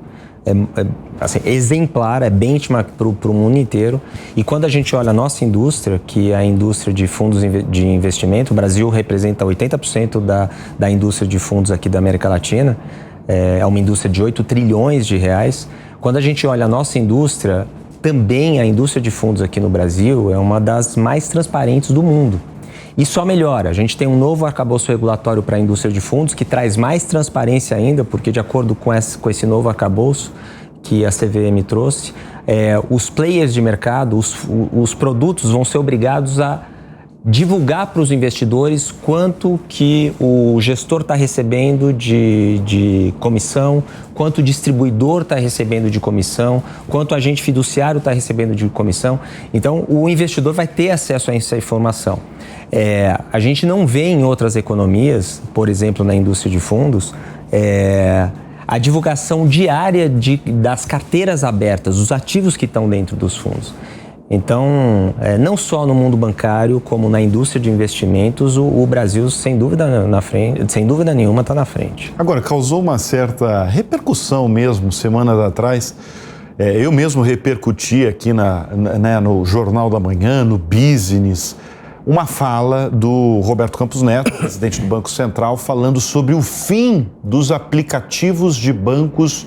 exemplar, é benchmark para o mundo inteiro. E quando a gente olha a nossa indústria, que é a indústria de fundos de investimento, o Brasil representa 80% da indústria de fundos aqui da América Latina, é uma indústria de 8 trilhões de reais. Quando a gente olha a nossa indústria, também a indústria de fundos aqui no Brasil é uma das mais transparentes do mundo. E só melhora. A gente tem um novo arcabouço regulatório para a indústria de fundos que traz mais transparência ainda, porque de acordo com esse novo arcabouço que a CVM trouxe, os players de mercado, os produtos vão ser obrigados a divulgar para os investidores quanto que o gestor está recebendo de comissão, quanto o distribuidor está recebendo de comissão, quanto o agente fiduciário está recebendo de comissão. Então, o investidor vai ter acesso a essa informação. A gente não vê em outras economias, por exemplo, na indústria de fundos, a divulgação diária das carteiras abertas, os ativos que estão dentro dos fundos. Então, não só no mundo bancário, como na indústria de investimentos, o Brasil, sem dúvida nenhuma, está na frente. Agora, causou uma certa repercussão mesmo, semanas atrás. Eu mesmo repercuti aqui no Jornal da Manhã, no Business, uma fala do Roberto Campos Neto, presidente do Banco Central, falando sobre o fim dos aplicativos de bancos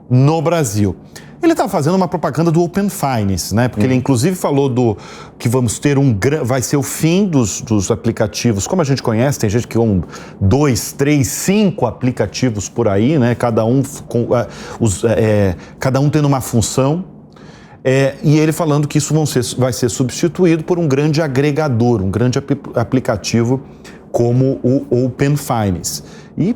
no Brasil. Ele está fazendo uma propaganda do Open Finance, né? Porque ele inclusive falou que vamos ter vai ser o fim dos aplicativos, como a gente conhece, tem gente que com 2, 3, 5 aplicativos por aí, né? Cada um tendo uma função. E ele falando que isso vai ser substituído por um grande agregador, um grande aplicativo como o Open Finance. E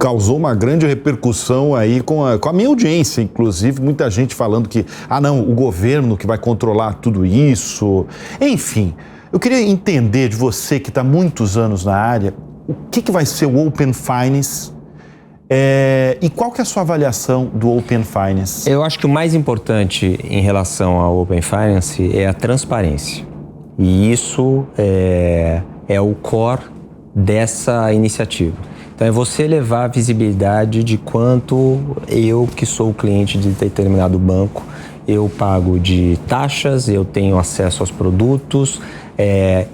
causou uma grande repercussão aí com a minha audiência, inclusive, muita gente falando que, não, o governo que vai controlar tudo isso. Enfim, eu queria entender de você que está há muitos anos na área, o que vai ser o Open Finance e qual que é a sua avaliação do Open Finance? Eu acho que o mais importante em relação ao Open Finance é a transparência. E isso é o core dessa iniciativa. Então é você levar a visibilidade de quanto eu, que sou o cliente de determinado banco, eu pago de taxas, eu tenho acesso aos produtos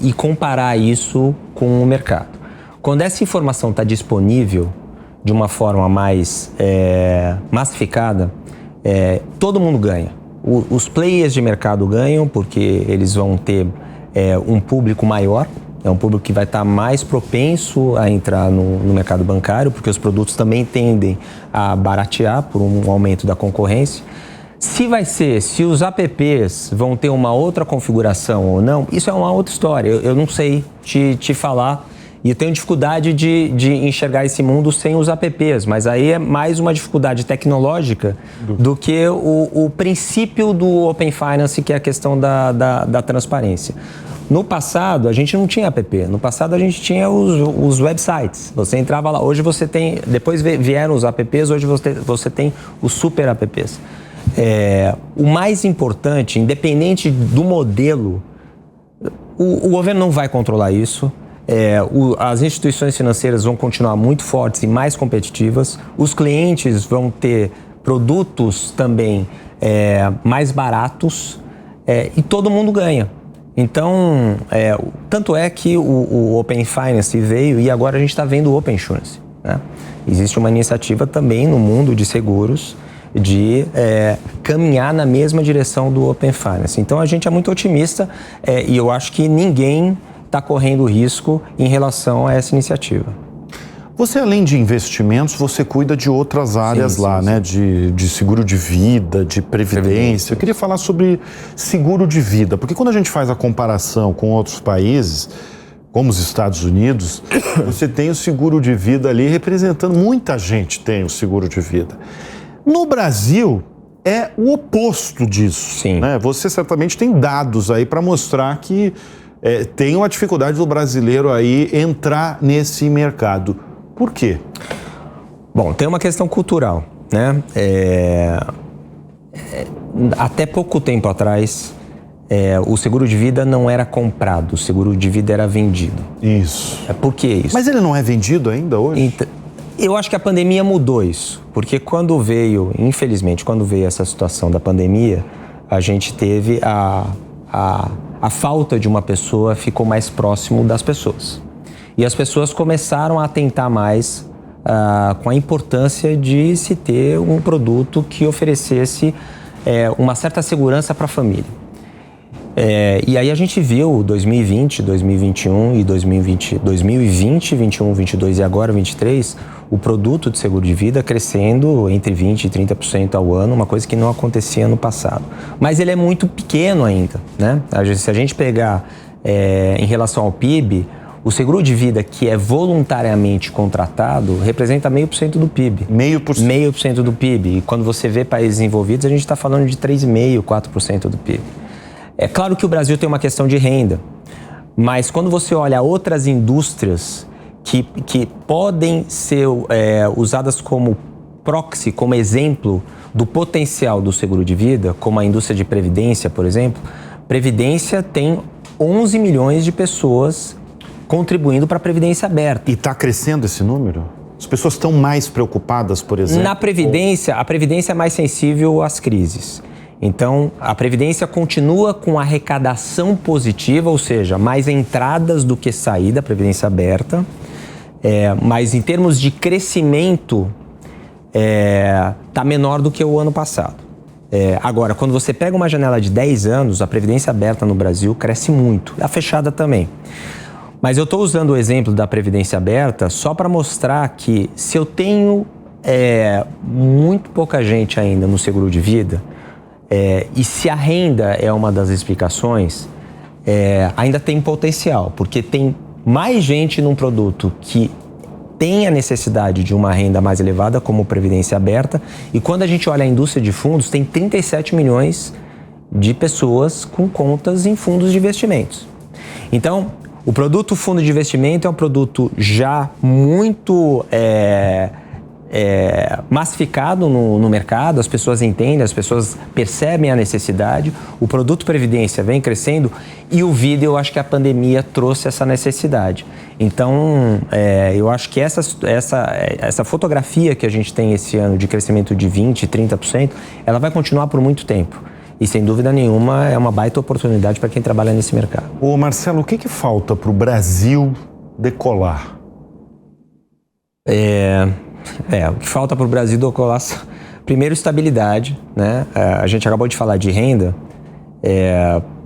e comparar isso com o mercado. Quando essa informação está disponível de uma forma mais massificada, todo mundo ganha. Os players de mercado ganham porque eles vão ter um público maior, é um público que vai estar mais propenso a entrar no mercado bancário, porque os produtos também tendem a baratear por um aumento da concorrência. Se os apps vão ter uma outra configuração ou não, isso é uma outra história. Eu não sei te falar e eu tenho dificuldade de enxergar esse mundo sem os apps, mas aí é mais uma dificuldade tecnológica do que o princípio do Open Finance, que é a questão da transparência. No passado, a gente não tinha app. No passado, a gente tinha os websites. Você entrava lá. Hoje você tem... Depois vieram os apps, hoje você tem os super apps. O mais importante, independente do modelo, o governo não vai controlar isso. As instituições financeiras vão continuar muito fortes e mais competitivas. Os clientes vão ter produtos também mais baratos e todo mundo ganha. Então, tanto é que o Open Finance veio e agora a gente está vendo o Open Insurance, né? Existe uma iniciativa também no mundo de seguros de caminhar na mesma direção do Open Finance. Então, a gente é muito otimista e eu acho que ninguém está correndo risco em relação a essa iniciativa. Você, além de investimentos, você cuida de outras áreas lá, né? De seguro de vida, de previdência. Eu queria falar sobre seguro de vida, porque quando a gente faz a comparação com outros países, como os Estados Unidos, você tem o seguro de vida ali representando, muita gente tem o seguro de vida. No Brasil, é o oposto disso. Sim. Né? Você certamente tem dados aí para mostrar que tem uma dificuldade do brasileiro aí entrar nesse mercado. Por quê? Bom, tem uma questão cultural, né? Até pouco tempo atrás, o seguro de vida não era comprado, o seguro de vida era vendido. Isso. Por que isso? Mas ele não é vendido ainda hoje? Então, eu acho que a pandemia mudou isso, porque infelizmente, quando veio essa situação da pandemia, a gente teve a falta de uma pessoa ficou mais próximo das pessoas. E as pessoas começaram a atentar mais com a importância de se ter um produto que oferecesse uma certa segurança para a família. E aí a gente viu 2020, 2021 e 2020, 21, 22 e agora 23, o produto de seguro de vida crescendo entre 20% e 30% ao ano, uma coisa que não acontecia no passado. Mas ele é muito pequeno ainda, né? Se a gente pegar em relação ao PIB, o seguro de vida que é voluntariamente contratado representa 0,5% do PIB. 0,5% do PIB. E quando você vê países envolvidos, a gente está falando de 3,5%, 4% do PIB. É claro que o Brasil tem uma questão de renda, mas quando você olha outras indústrias que podem ser usadas como proxy, como exemplo do potencial do seguro de vida, como a indústria de previdência, por exemplo, previdência tem 11 milhões de pessoas contribuindo para a previdência aberta. E está crescendo esse número? As pessoas estão mais preocupadas, por exemplo? Na previdência, a previdência é mais sensível às crises. Então, a Previdência continua com arrecadação positiva, ou seja, mais entradas do que saída, Previdência aberta. Mas em termos de crescimento, está menor do que o ano passado. Agora, quando você pega uma janela de 10 anos, a Previdência aberta no Brasil cresce muito, a fechada também. Mas eu estou usando o exemplo da Previdência aberta só para mostrar que se eu tenho muito pouca gente ainda no seguro de vida, e se a renda é uma das explicações, ainda tem potencial, porque tem mais gente num produto que tem a necessidade de uma renda mais elevada, como Previdência aberta, e quando a gente olha a indústria de fundos, tem 37 milhões de pessoas com contas em fundos de investimentos. Então, o produto fundo de investimento é um produto já muito massificado no mercado, as pessoas entendem, as pessoas percebem a necessidade, o produto Previdência vem crescendo e o vida, eu acho que a pandemia trouxe essa necessidade. Então, eu acho que essa fotografia que a gente tem esse ano de crescimento de 20%, 30%, ela vai continuar por muito tempo. E, sem dúvida nenhuma, é uma baita oportunidade para quem trabalha nesse mercado. Ô Marcelo, o que falta para o Brasil decolar? O que falta para o Brasil decolar, primeiro, estabilidade, né? A gente acabou de falar de renda.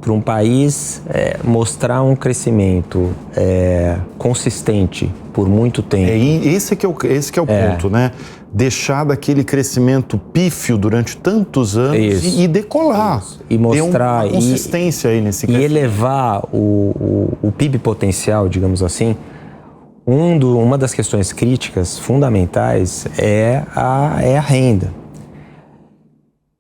Para um país mostrar um crescimento consistente por muito tempo. Esse que é o ponto, né? Deixar daquele crescimento pífio durante tantos anos e decolar. Isso. E mostrar. Ter uma consistência aí nesse crescimento. E elevar o PIB potencial, digamos assim. Uma das questões críticas fundamentais é a renda.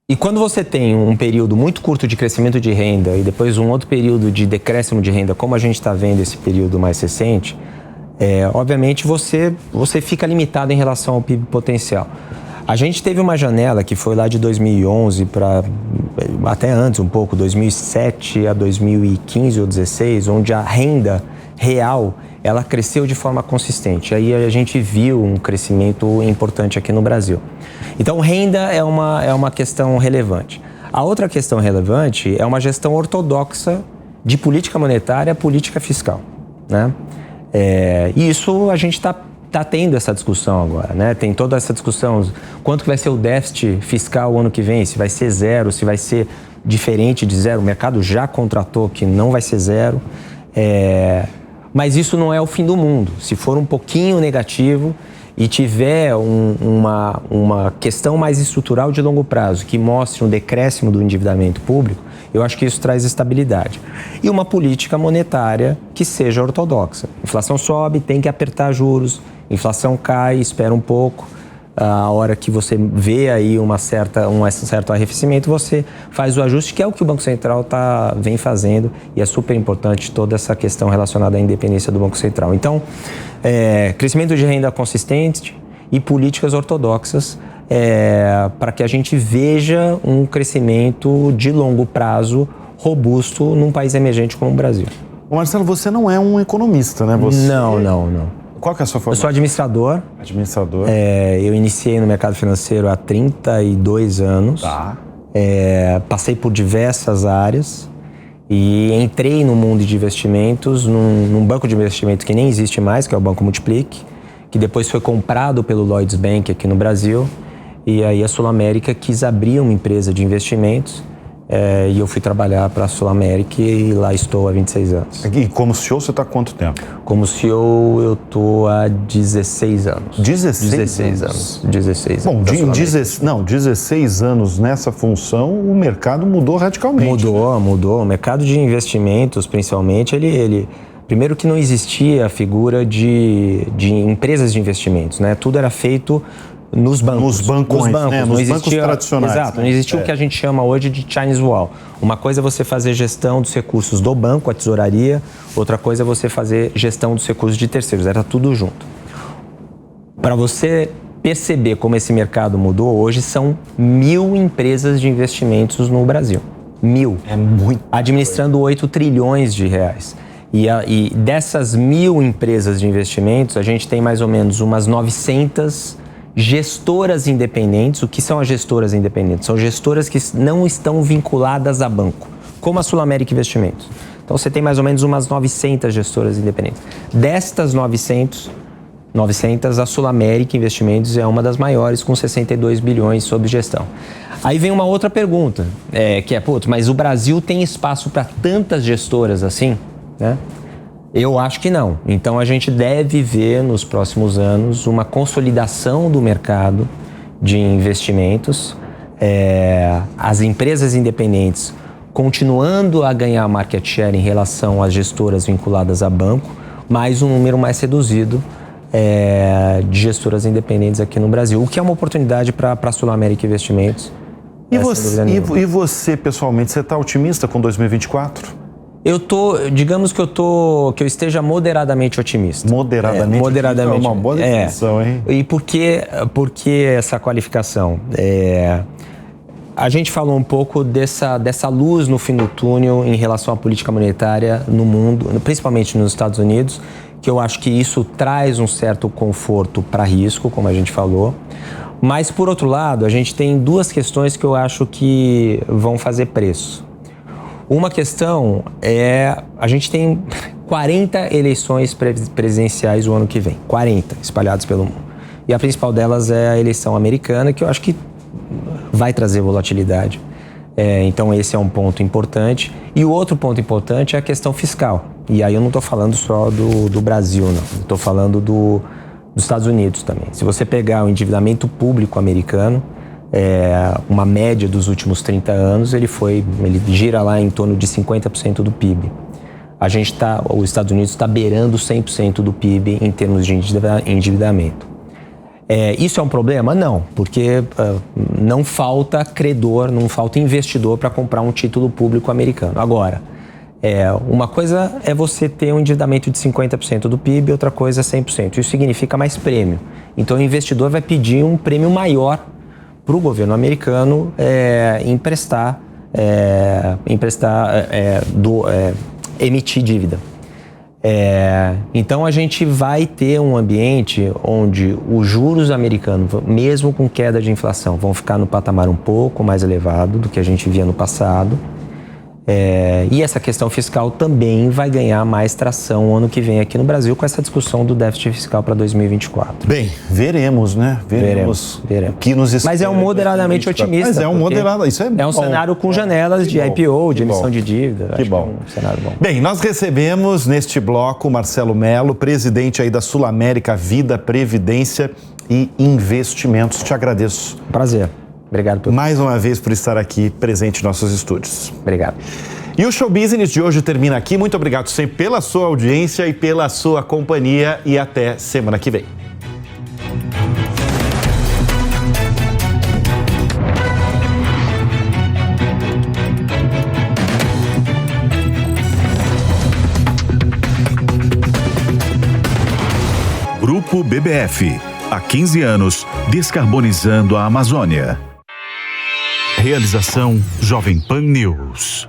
E quando você tem um período muito curto de crescimento de renda e depois um outro período de decréscimo de renda, como a gente está vendo esse período mais recente, obviamente você fica limitado em relação ao PIB potencial. A gente teve uma janela que foi lá de 2011 para até antes um pouco, 2007 a 2015 ou 2016, onde a renda real ela cresceu de forma consistente. Aí a gente viu um crescimento importante aqui no Brasil. Então, renda é uma questão relevante. A outra questão relevante é uma gestão ortodoxa de política monetária, política fiscal, né? E isso a gente está tendo essa discussão agora, né? Tem toda essa discussão, quanto que vai ser o déficit fiscal o ano que vem, se vai ser zero, se vai ser diferente de zero. O mercado já contratou que não vai ser zero. Mas isso não é o fim do mundo. Se for um pouquinho negativo e tiver uma questão mais estrutural de longo prazo que mostre um decréscimo do endividamento público, eu acho que isso traz estabilidade. E uma política monetária que seja ortodoxa. Inflação sobe, tem que apertar juros, inflação cai, espera um pouco. A hora que você vê aí um certo arrefecimento, você faz o ajuste, que é o que o Banco Central vem fazendo, e é super importante toda essa questão relacionada à independência do Banco Central. Então, crescimento de renda consistente e políticas ortodoxas para que a gente veja um crescimento de longo prazo robusto num país emergente como o Brasil. Marcelo, você não é um economista, né? Não. Qual que é a sua formação? Eu sou administrador. Administrador. Eu iniciei no mercado financeiro há 32 anos. Tá. Passei por diversas áreas e entrei no mundo de investimentos, num banco de investimentos que nem existe mais, que é o Banco Multiplique, que depois foi comprado pelo Lloyds Bank aqui no Brasil. E aí a Sul América quis abrir uma empresa de investimentos. E eu fui trabalhar para a Sul América e lá estou há 26 anos. E como CEO você está há quanto tempo? Como CEO eu estou há 16 anos. 16 anos. 16 Bom, anos. 16 anos nessa função, o mercado mudou radicalmente. Mudou. O mercado de investimentos, principalmente, ele primeiro que não existia a figura de empresas de investimentos, né? Tudo era feito nos bancos. Nos bancos tradicionais. Exato, não existia o que a gente chama hoje de Chinese Wall. Uma coisa é você fazer gestão dos recursos do banco, a tesouraria, outra coisa é você fazer gestão dos recursos de terceiros, era tudo junto. Para você perceber como esse mercado mudou, hoje são 1.000 empresas de investimentos no Brasil. 1.000. É muito. Administrando 8 trilhões de reais. E dessas 1.000 empresas de investimentos, a gente tem mais ou menos umas 900 gestoras independentes. O que são as gestoras independentes? São gestoras que não estão vinculadas a banco, como a SulAmérica Investimentos. Então você tem mais ou menos umas 900 gestoras independentes. Destas 900, a SulAmérica Investimentos é uma das maiores, com 62 bilhões sob gestão. Aí vem uma outra pergunta, que é, mas o Brasil tem espaço para tantas gestoras assim, né? Eu acho que não. Então a gente deve ver nos próximos anos uma consolidação do mercado de investimentos, as empresas independentes continuando a ganhar market share em relação às gestoras vinculadas a banco, mas um número mais reduzido de gestoras independentes aqui no Brasil, o que é uma oportunidade para a SulAmérica Investimentos. E você, pessoalmente, você está otimista com 2024? Digamos que eu esteja moderadamente otimista. Moderadamente? Moderadamente. É uma boa definição, hein? E por que essa qualificação? A gente falou um pouco dessa luz no fim do túnel em relação à política monetária no mundo, principalmente nos Estados Unidos, que eu acho que isso traz um certo conforto para risco, como a gente falou. Mas, por outro lado, a gente tem duas questões que eu acho que vão fazer preço. Uma questão a gente tem 40 eleições presidenciais o ano que vem, 40 espalhadas pelo mundo. E a principal delas é a eleição americana, que eu acho que vai trazer volatilidade. Então esse é um ponto importante. E o outro ponto importante é a questão fiscal. E aí eu não estou falando só do Brasil, não. Estou falando dos Estados Unidos também. Se você pegar o endividamento público americano, uma média dos últimos 30 anos, ele gira lá em torno de 50% do PIB. Os Estados Unidos está beirando 100% do PIB em termos de endividamento. Isso é um problema? Não, porque não falta credor, não falta investidor para comprar um título público americano. Agora, uma coisa é você ter um endividamento de 50% do PIB, outra coisa é 100%. Isso significa mais prêmio. Então o investidor vai pedir um prêmio maior para o governo americano emitir dívida. Então a gente vai ter um ambiente onde os juros americanos, mesmo com queda de inflação, vão ficar no patamar um pouco mais elevado do que a gente via no passado. E essa questão fiscal também vai ganhar mais tração ano que vem aqui no Brasil com essa discussão do déficit fiscal para 2024. Bem, veremos, né? Veremos. O que nos espera. Mas é um moderadamente otimista. Mas é um moderado, isso é bom. É um cenário com janelas de IPO, de emissão de dívida. Que bom. É um cenário bom. Bem, nós recebemos neste bloco Marcelo Mello, presidente aí da SulAmérica Vida, Previdência e Investimentos. Te agradeço. Prazer. Obrigado mais uma vez por estar aqui presente em nossos estúdios. Obrigado. E o Show Business de hoje termina aqui. Muito obrigado sempre pela sua audiência e pela sua companhia. E até semana que vem. Grupo BBF. Há 15 anos, descarbonizando a Amazônia. Realização Jovem Pan News.